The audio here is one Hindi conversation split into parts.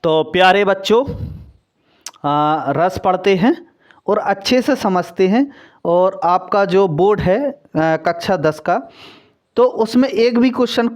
तो प्यारे बच्चों, रस पढ़ते हैं और अच्छे से समझते हैं। और आपका जो बोर्ड है कक्षा 10 का, तो उसमें एक भी क्वेश्चन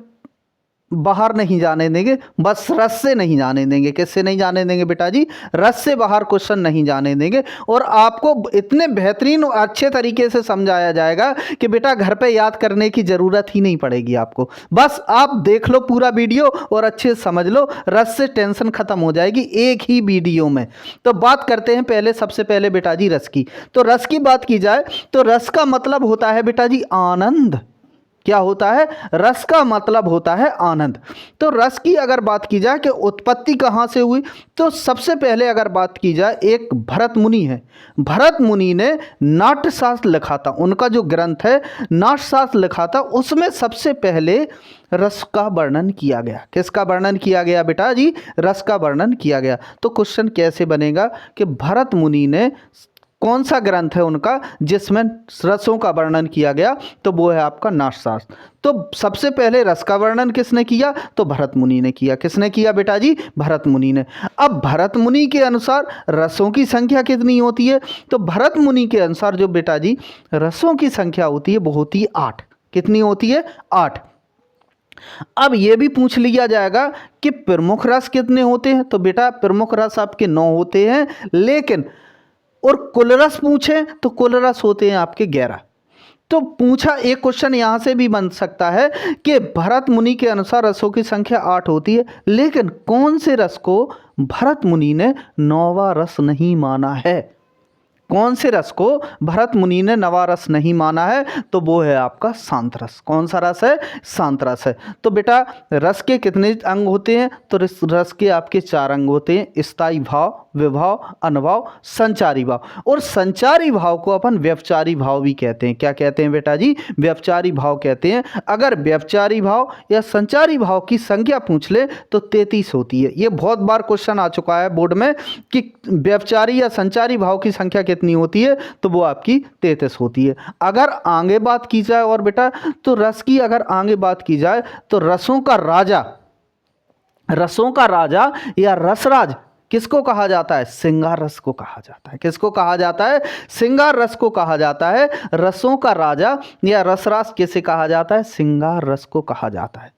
बाहर नहीं जाने देंगे। बस रस से नहीं जाने देंगे। किससे नहीं जाने देंगे बेटा जी? रस से बाहर क्वेश्चन नहीं जाने देंगे। और आपको इतने बेहतरीन और अच्छे तरीके से समझाया जाएगा कि बेटा घर पे याद करने की ज़रूरत ही नहीं पड़ेगी आपको। बस आप देख लो पूरा वीडियो और अच्छे से समझ लो। रस से टेंशन ख़त्म हो जाएगी एक ही वीडियो में। तो बात करते हैं पहले, सबसे पहले बेटा जी रस की। तो रस की बात की जाए तो रस का मतलब होता है बेटा जी आनंद। क्या होता है? रस का मतलब होता है आनंद। तो रस की अगर बात की जाए कि उत्पत्ति कहाँ से हुई, तो सबसे पहले अगर बात की जाए, एक भरत मुनि है। भरत मुनि ने नाट्यशास्त्र लिखा था। उनका जो ग्रंथ है नाट्यशास्त्र लिखा था, उसमें सबसे पहले रस का वर्णन किया गया। किसका वर्णन किया गया बेटा जी? रस का वर्णन किया गया। तो क्वेश्चन कैसे बनेगा कि भरत मुनि ने कौन सा ग्रंथ है उनका जिसमें रसों का वर्णन किया गया? तो वो है आपका नाट्यशास्त्र। तो सबसे पहले रस का वर्णन किसने किया? तो भरत मुनि ने किया। किसने किया बेटा जी? भरत मुनि ने। अब भरत मुनि के अनुसार रसों की संख्या कितनी होती है? तो भरत मुनि के अनुसार जो बेटा जी रसों की संख्या होती है वो होती है 8। कितनी होती है? 8। अब ये भी पूछ लिया जाएगा कि प्रमुख रस कितने होते हैं? तो बेटा प्रमुख रस आपके 9 होते हैं, लेकिन और कुल रस पूछे तो कुल रस होते हैं आपके 11। तो पूछा एक क्वेश्चन यहां से भी बन सकता है कि भरत मुनि के अनुसार रसों की संख्या 8 होती है, लेकिन कौन से रस को भरत मुनि ने 9वां रस नहीं माना है? कौन से रस को भरत मुनि ने 9वां रस नहीं माना है? तो वो है आपका शांत रस। कौन सा रस है? शांत रस है। तो बेटा रस के कितने अंग होते हैं? तो रस के आपके 4 अंग होते हैं, स्थायी भाव, विभाव, अनुभाव, संचारी भाव। और संचारी भाव को अपन व्यभिचारी भाव भी कहते हैं। क्या कहते हैं बेटा जी? व्यभिचारी भाव कहते हैं। अगर व्यभिचारी भाव या संचारी भाव की संख्या पूछ ले तो 33 होती है। ये बहुत बार क्वेश्चन आ चुका है बोर्ड में कि व्यभिचारी या संचारी भाव की संख्या कितनी होती है? तो वो आपकी 33 होती है। अगर आगे बात की जाए और बेटा, तो रस की अगर आगे बात की जाए तो रसों का राजा या रसराज किसको कहा जाता है? श्रृंगार रस को कहा जाता है। किसको कहा जाता है? श्रृंगार रस को कहा जाता है। रसों का राजा या रसराज किसे कहा जाता है? श्रृंगार रस को कहा जाता है।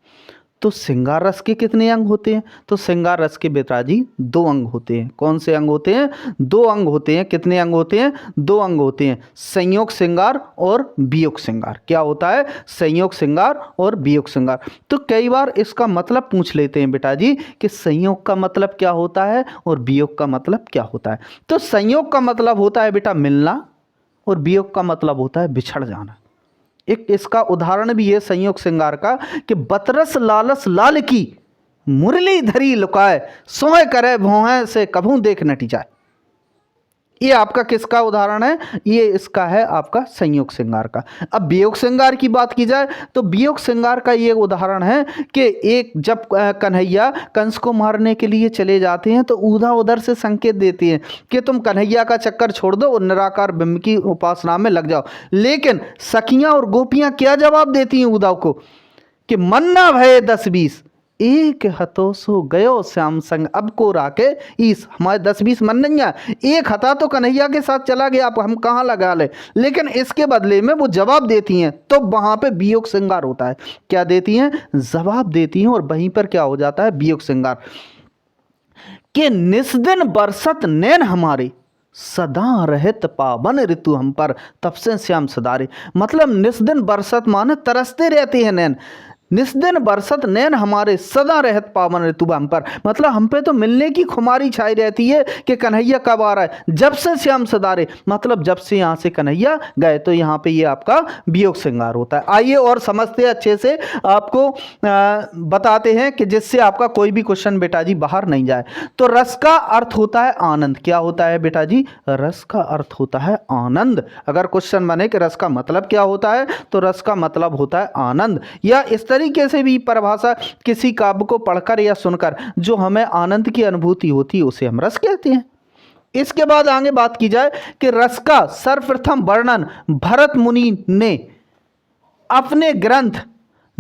तो श्रृंगार रस के कितने अंग होते हैं? तो श्रृंगार रस के बेटा जी 2 अंग होते हैं। कौन से अंग होते हैं? 2 अंग होते हैं। कितने अंग होते हैं? 2 अंग होते हैं, संयोग श्रृंगार और वियोग श्रृंगार। क्या होता है? संयोग श्रृंगार और वियोग श्रृंगार। तो कई बार इसका मतलब पूछ लेते हैं बेटा जी कि संयोग का मतलब क्या होता है और वियोग का मतलब क्या होता है। तो संयोग का मतलब होता है बेटा मिलना, और वियोग का मतलब होता है बिछड़ जाना। एक इसका उदाहरण भी है संयोग श्रृंगार का कि बतरस लालस लाल की मुरली धरी लुकाए, सोए करे भौहें से कभू देख नटी जाए। ये आपका किसका उदाहरण है? ये इसका है आपका संयोग श्रृंगार का। अब वियोग श्रृंगार की बात की जाए तो वियोग श्रृंगार का ये उदाहरण है कि एक जब कन्हैया कंस को मारने के लिए चले जाते हैं तो ऊधा उधर से संकेत देती है कि तुम कन्हैया का चक्कर छोड़ दो और निराकार बिंब की उपासना में लग जाओ। लेकिन सखियां और गोपियां क्या जवाब देती हैं ऊधा को कि मन्ना भय 10-20 एक हतो सो गयो श्याम संग, अब को राके ईस। हमारे 10-20 मन नहीं है, एक हता तो कन्हैया के साथ चला गया, अब हम कहाँ लगा ले। लेकिन इसके बदले में वो जवाब देती हैं, तो वहां पे वियोग श्रृंगार होता है। क्या देती हैं? जवाब देती हैं। और वहीं पर क्या हो जाता है? वियोग श्रृंगार के निस्दिन बरसत नैन हमारे, सदा रहत पावन ऋतु हम पर, तब से श्याम सदारे। मतलब निस्दिन बरसत माने तरसते रहते हैं नैन। निस्दिन बरसत नैन हमारे, सदा रहत पावन ऋतु हम पर। मतलब हम पे तो मिलने की खुमारी छाई रहती है कि कन्हैया कब आ रहा है। जब से श्याम सदारे मतलब जब से यहाँ से कन्हैया गए। तो यहाँ पे ये आपका वियोग श्रृंगार होता है। आइए और समझते अच्छे से, आपको बताते हैं कि जिससे आपका कोई भी क्वेश्चन बेटा जी बाहर नहीं जाए। तो रस का अर्थ होता है आनंद। क्या होता है बेटा जी? रस का अर्थ होता है आनंद। अगर क्वेश्चन बने कि रस का मतलब क्या होता है, तो रस का मतलब होता है आनंद। या इस तरीके से भी परिभाषा, किसी काव्य को पढ़कर या सुनकर जो हमें आनंद की अनुभूति होती है उसे हम रस कहते हैं। इसके बाद आगे बात की जाए कि रस का सर्वप्रथम वर्णन भरत मुनि ने अपने ग्रंथ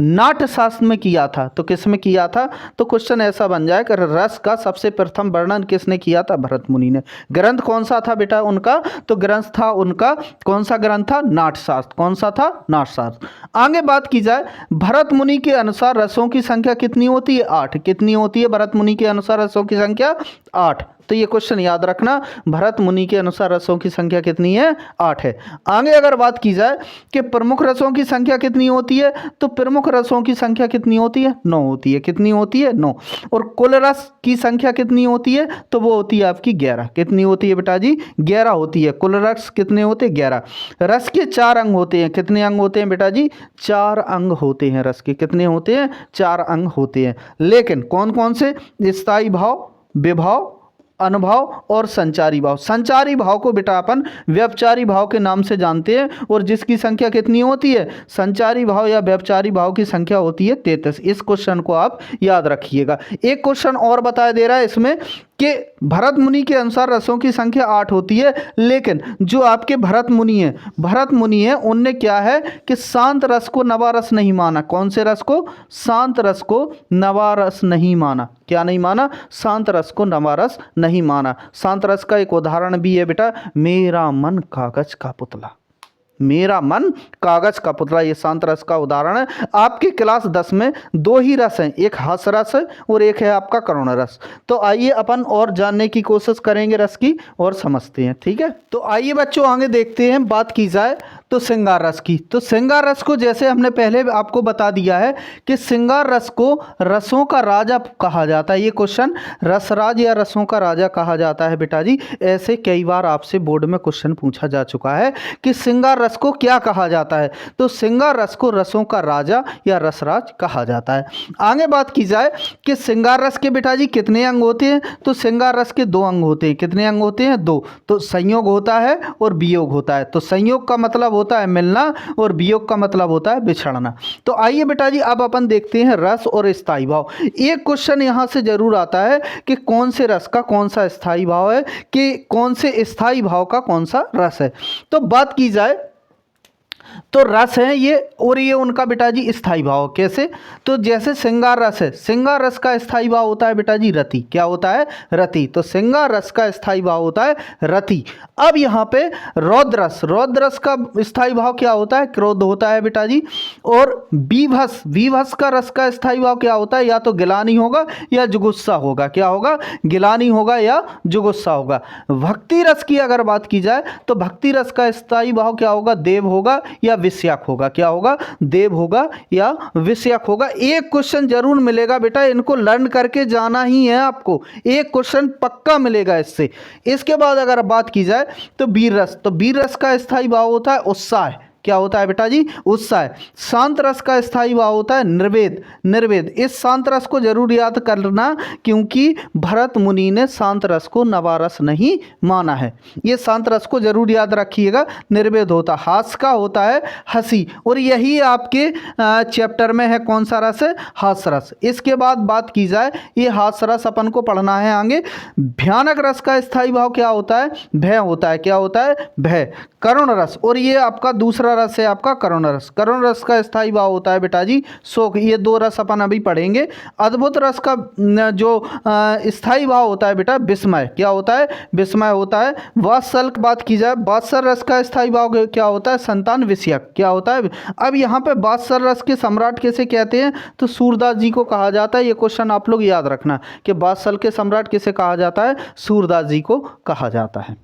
नाट्यशास्त्र में किया था। तो किस में किया था? तो क्वेश्चन ऐसा बन जाए कि रस का सबसे प्रथम वर्णन किसने किया था? भरत मुनि ने। ग्रंथ कौन सा था बेटा उनका? तो ग्रंथ था उनका, कौन सा ग्रंथ था? नाट्यशास्त्र। कौन सा था? नाट्यशास्त्र। आगे बात की जाए, भरत मुनि के अनुसार रसों की संख्या कितनी होती है? 8। कितनी होती है भरत मुनि के अनुसार रसों की संख्या? 8। तो ये क्वेश्चन याद रखना, भरत मुनि के अनुसार रसों की संख्या कितनी है? 8 है। आगे अगर बात की जाए कि प्रमुख रसों की संख्या कितनी होती है, तो प्रमुख रसों की संख्या कितनी होती है? 9 होती है। कितनी होती है? 9। और कुल रस की संख्या कितनी होती है? तो वो होती है आपकी 11। कितनी होती है बेटा जी? 11 होती है। कुल रस कितने होते हैं? 11। रस के 4 अंग होते हैं। कितने अंग होते हैं बेटा जी? 4 अंग होते हैं रस के। कितने होते हैं? 4 अंग होते हैं। लेकिन कौन कौन से? स्थायी भाव, विभाव, अनुभव और संचारी भाव। संचारी भाव को बेटा अपन व्यभिचारी भाव के नाम से जानते हैं, और जिसकी संख्या कितनी होती है? संचारी भाव या व्यभिचारी भाव की संख्या होती है 33। इस क्वेश्चन को आप याद रखिएगा। एक क्वेश्चन और बताया दे रहा है इसमें कि भरत मुनि के अनुसार रसों की संख्या 8 होती है, लेकिन जो आपके भरत मुनि है उनने क्या है कि शांत रस को नवारस नहीं माना। कौन से रस को? शांत रस को नवारस नहीं माना। क्या नहीं माना? शांत रस को नवारस नहीं माना। शांत रस का एक उदाहरण भी है बेटा, मेरा मन कागज का पुतला। मेरा मन कागज का पुतला, ये शांत रस का उदाहरण है। आपकी क्लास 10 में 2 ही रस हैं, एक हास रस है और एक है आपका करुण रस। तो आइए अपन और जानने की कोशिश करेंगे रस की और समझते हैं, ठीक है। तो आइए बच्चों आगे देखते हैं। बात की जाए तो श्रृंगार रस की, तो श्रृंगार रस को जैसे हमने पहले आपको बता दिया है कि श्रृंगार रस को रसों का राजा कहा जाता है। ये क्वेश्चन रसराज या रसों का राजा कहा जाता है बेटा जी। ऐसे कई बार आपसे बोर्ड में क्वेश्चन पूछा जा चुका है कि श्रृंगार रस को क्या कहा जाता है। तो श्रृंगार रस को रसों का राजा या रसराज कहा जाता है। आगे बात की जाए कि श्रृंगार रस के बेटा जी कितने अंग होते हैं, तो श्रृंगार रस के 2 अंग होते हैं। कितने अंग होते हैं? 2। तो संयोग होता है और वियोग होता है। तो संयोग का मतलब होता है मिलना और वियोग का मतलब होता है बिछड़ना। तो आइए बेटा जी अब अपन देखते हैं रस और स्थायी भाव। एक क्वेश्चन यहां से जरूर आता है कि कौन से रस का कौन सा स्थायी भाव है, कि कौन से स्थायी भाव का कौन सा रस है। तो बात की जाए तो रस है ये, और ये उनका बेटा जी स्थायी भाव। कैसे? तो जैसे श्रृंगार रस है, श्रृंगार रस का स्थायी भाव होता है बेटा जी रति। क्या होता है? रति। तो श्रृंगार रस का स्थायी भाव होता है रति। अब यहाँ पे रौद्र रस, रौद्र रस का स्थायी भाव क्या होता है? क्रोध होता है बेटा जी। और विभस, विभस का रस का स्थायी भाव क्या होता है? या तो गिलानी होगा या जुगुस्सा होगा। क्या होगा? गिलानी होगा या जुगुस्सा होगा। भक्ति रस की अगर बात की जाए तो भक्ति रस का स्थायी भाव क्या होगा? देव होगा या विषयक होगा। क्या होगा? देव होगा या विषयक होगा। एक क्वेश्चन जरूर मिलेगा बेटा, इनको लर्न करके जाना ही है आपको, एक क्वेश्चन पक्का मिलेगा इससे। इसके बाद अगर बात की जाए तो वीर रस, तो वीर रस का स्थायी भाव होता है उत्साह। क्या होता है बेटा जी? उत्साह। शांत रस का स्थायी भाव होता है निर्वेद, निर्वेद। इस शांत रस को जरूर याद करना, क्योंकि भरत मुनि ने शांत रस को नवारस नहीं माना है। ये शांत रस को जरूर याद रखिएगा, निर्वेद होता। हास का होता है हंसी, और यही आपके चैप्टर में है कौन सा रस है? हास रस। इसके बाद बात की जाए, ये हास रस अपन को पढ़ना है आगे। भयानक रस का स्थायी भाव क्या होता है? भय होता है। क्या होता है? भय। करुण रस, और ये आपका दूसरा रस है आपका करुण रस। करुण रस का स्थायी भाव होता है बेटा जी शोक। ये 2 रस अपन अभी पढ़ेंगे। अद्भुत रस का जो स्थायी भाव होता है बेटा विस्मय। क्या होता है? विस्मय होता है। वात्सल की बात की जाए, वात्सल रस का स्थायी भाव क्या होता है? संतान विषयक। क्या होता है? अब यहाँ पे वात्सल रस के सम्राट किसे कहते हैं? तो सूरदास जी को कहा जाता है। ये क्वेश्चन आप लोग याद रखना कि वात्सल के सम्राट किसे कहा जाता है? सूरदास जी को कहा जाता है।